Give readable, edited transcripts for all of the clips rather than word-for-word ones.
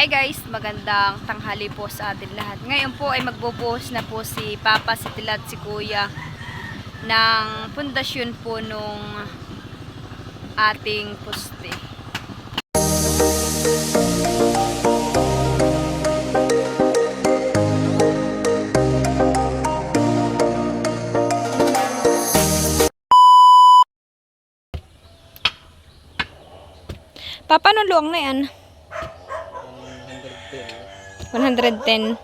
Hi guys, magandang tanghali po sa atin lahat. Ngayon po ay magbubuhos na po si Papa, si Tila at si Kuya ng pundasyon po nung ating poste. Papa, anong luwang na yan? 110.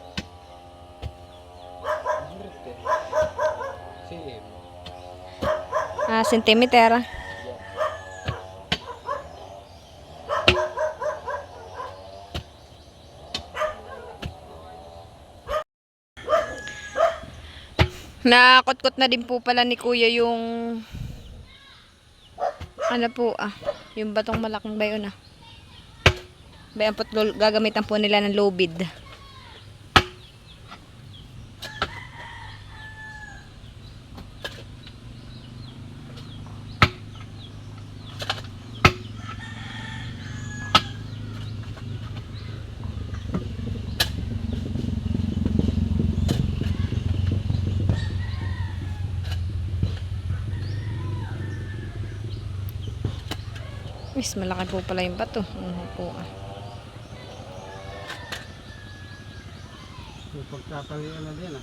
Sentimeter. Nakot-kot na din po pala ni Kuya yung ano po yung batong malaking bayo na. Bayan po gagamitan po nila ng lubid. Mas malaki po pala yung bato. Po Pagkapalian na din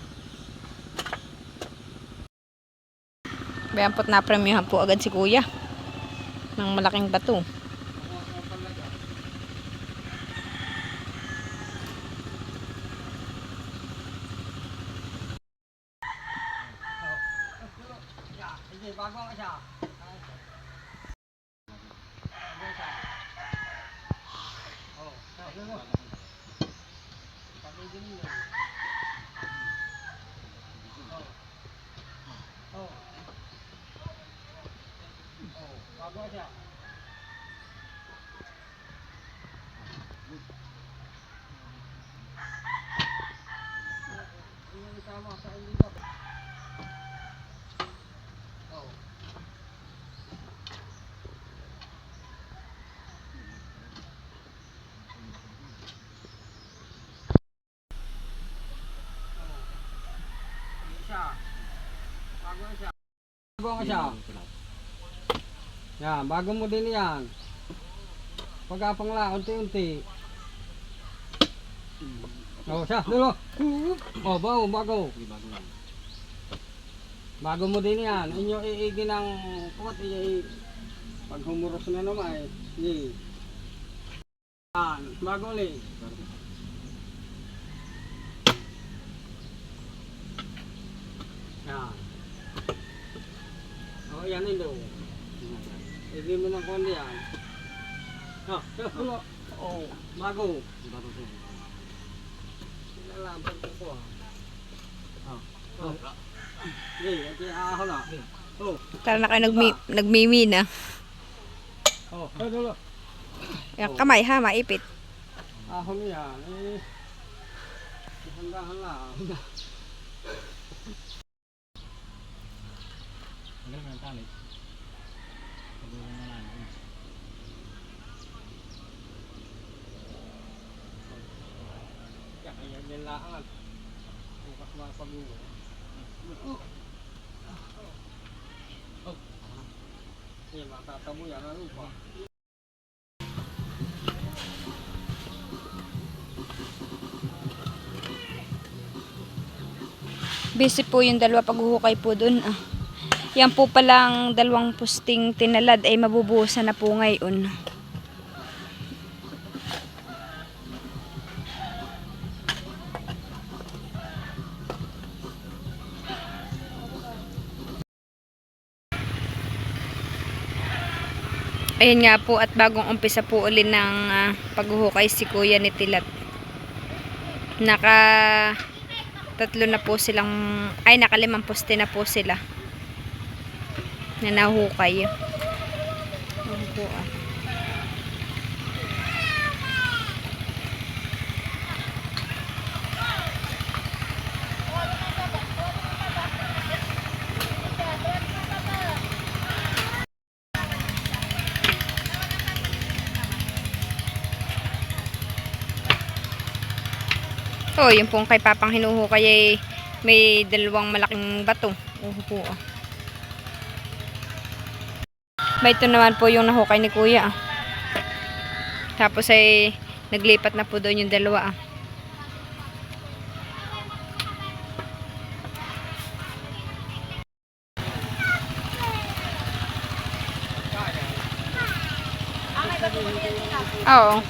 Bayan po't na-premiuhan po agad si Kuya ng malaking bato. Bago ka siya. Bago ka siya. Yan, bago mo din yan. Pagkapangla, unti-unti. Siya, dulo. Bago. Bago mo din yan. Inyo iigi ng pot, pag humuros na naman, yan, bago ulit. Yan. Yan ito. Iigi mo ng konti yan. Dulo. Bago. Lalaban ko Tara na kayo nagmimi na. Dulo. Yung kamay ha, maipit. Ahon yan. Handahan lang. Magaling ang talit. Pagulong na lang. Yan lang. Bukas mga pag-uwi. Yan, matatabo yan ang lupa. Busy po yung dalawa paghuhukay po dun. Yan po palang dalawang posting tinalad ay mabubuhusan na po ngayon. Ayun nga po, at bagong umpisa po uli ng paghuhukay si Kuya ni Tilat. Tatlo na po silang, nakalimang poste na po sila na nahukay. Po Oh, yung pong kay Papang hinuhukay ay may dalawang malaking bato. Oh, po. Oh. May ito naman po yung nahukay ni Kuya. Ah. Tapos ay naglipat na po doon yung dalawa. Ah. Oo.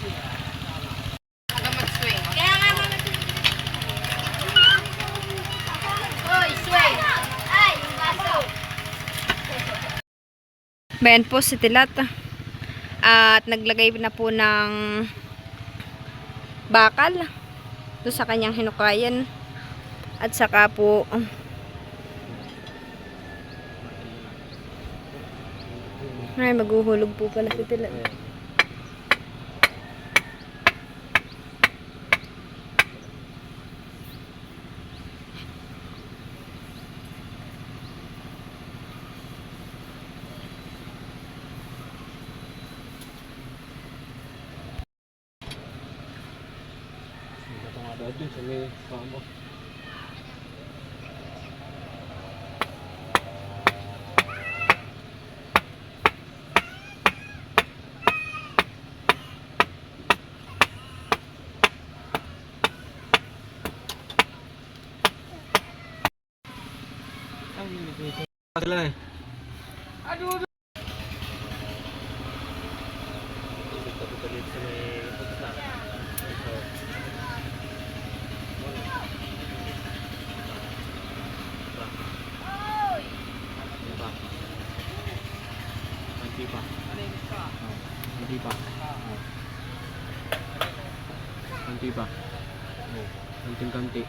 Bayan po si Tilat. At naglagay na po ng bakal doon sa kanyang hinukayan. At saka po ay maghuhulog po pala si Tilat. Doon sa may pamo. Sila na eh. Aduh. Hindi pa. Hindi pa. Kanti pa. Kanting-kanti.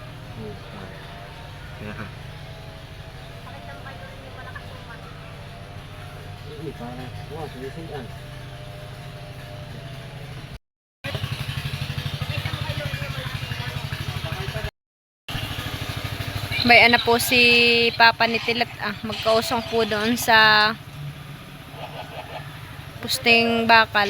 Kaya ka. Ini para. Wah, sisian. Bayan na po si Papa ni Tilat. Magkausong po doon sa pusting bakal.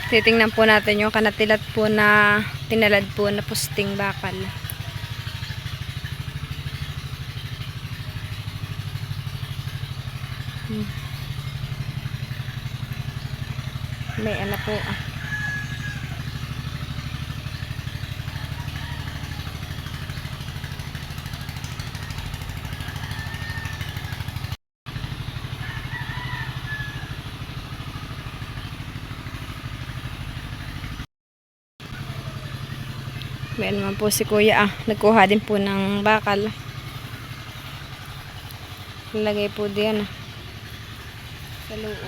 Titingnan po natin yung kanatilat po na tinalad po na pusting bakal. May ano po May naman po si Kuya nagkuha din po ng bakal. Nilagay po diyan sa loob.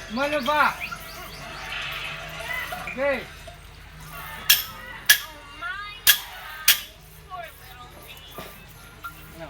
Mano ba? Okay. Ano?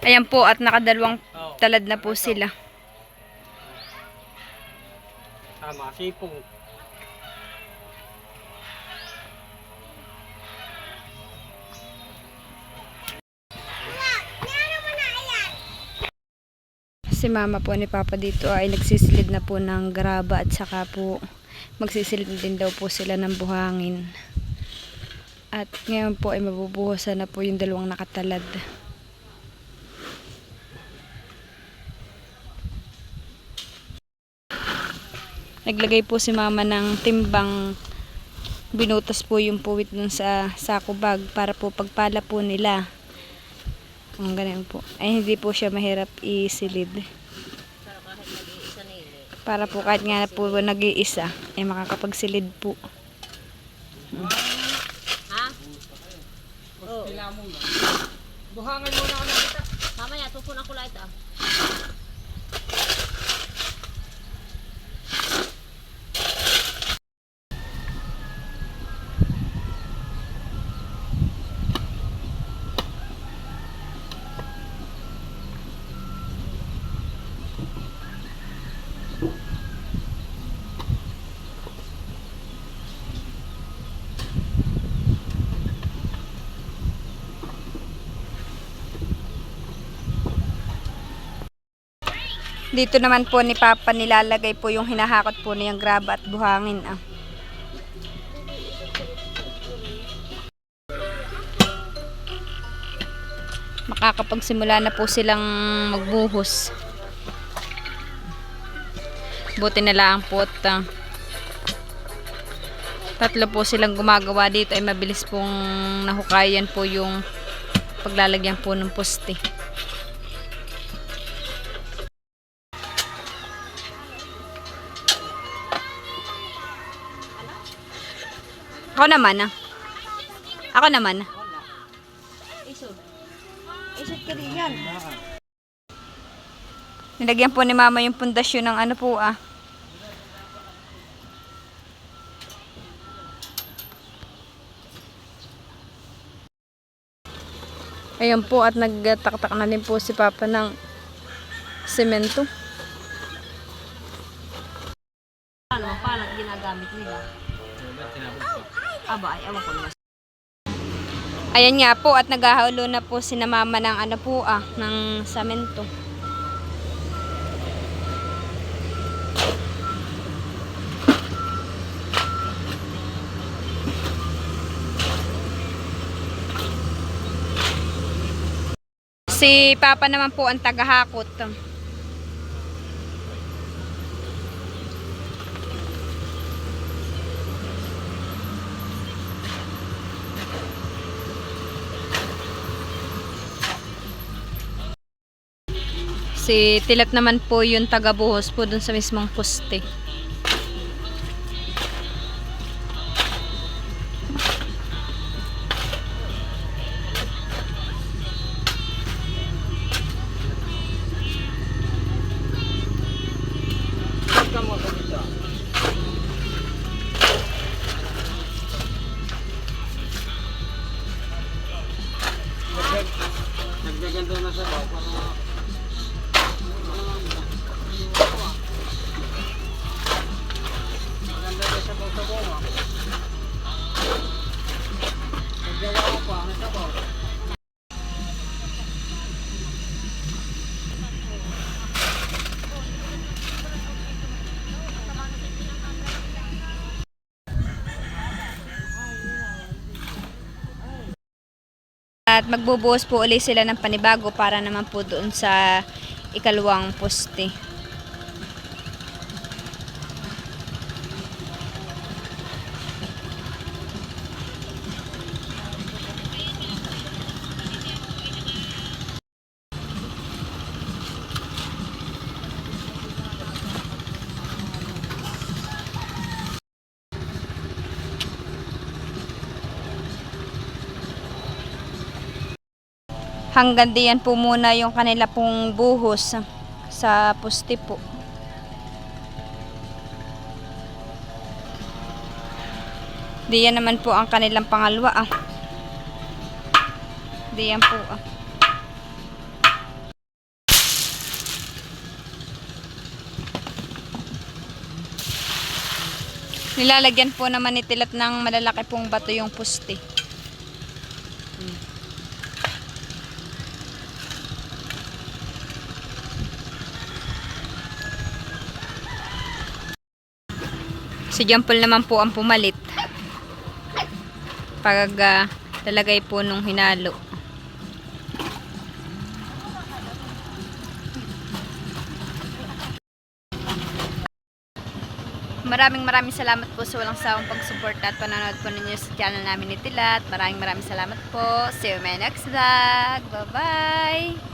Ayan po at nakadalawang talad na po sila. Tama, sipong. Si mama po ni papa dito ay nagsisilid na po ng graba at saka po magsisilid din daw po sila ng buhangin. At ngayon po ay mabubuhusan na po yung dalawang nakatalad. Naglagay po si mama ng timbang, binutas po yung puwit dun sa sako bag para po pagpala po nila. Ang ganyan po. Ay hindi po siya mahirap isilid. Para po kahit nga po nag-iisa, ay makakapagsilid po. Ha? Oo. Buhangan muna ka na kita. Mamaya, tupon ako light ah. Dito naman po ni papa nilalagay po yung hinahakot po niyang graba at buhangin. Makakapagsimula na po silang magbuhos. Buti na lang po at tatlo po silang gumagawa dito ay mabilis pong nahukayan po yung paglalagyan po ng poste. Ako naman. Isod. Isod ka din yan. Nilagyan po ni mama yung pundasyon ng ano po Ayan po at nagtaktak na din po si papa ng semento. Paano? Paano ginagamit nila? Aba, ay, ewan ko na. Ayan nga po at naghahalo na po si na mama ng ano po ng semento. Si papa naman po ang tagahakot. Si Tilat naman po yung tagabuhos po dun sa mismong poste. Kamu ako dito. Nagdaganto na sa bawah para maganda na sa bawah. Naggawa ko pa sa bawah. At magbubuhos po ulit sila ng panibago para naman po doon sa ikalawang poste. Hanggang diyan po muna yung kanila pong buhos sa poste po. Diyan naman po ang kanilang pangalawa Diyan po Nilalagyan po naman ni Tilat ng malalaki pong bato yung poste. Si Jampol naman po ang pumalit. Pag lalagay po nung hinalo. Maraming salamat po sa walang sawang pagsuporta at panonood po ninyo sa channel namin ni Tilat. Maraming salamat po. See you in my next vlog. Bye-bye!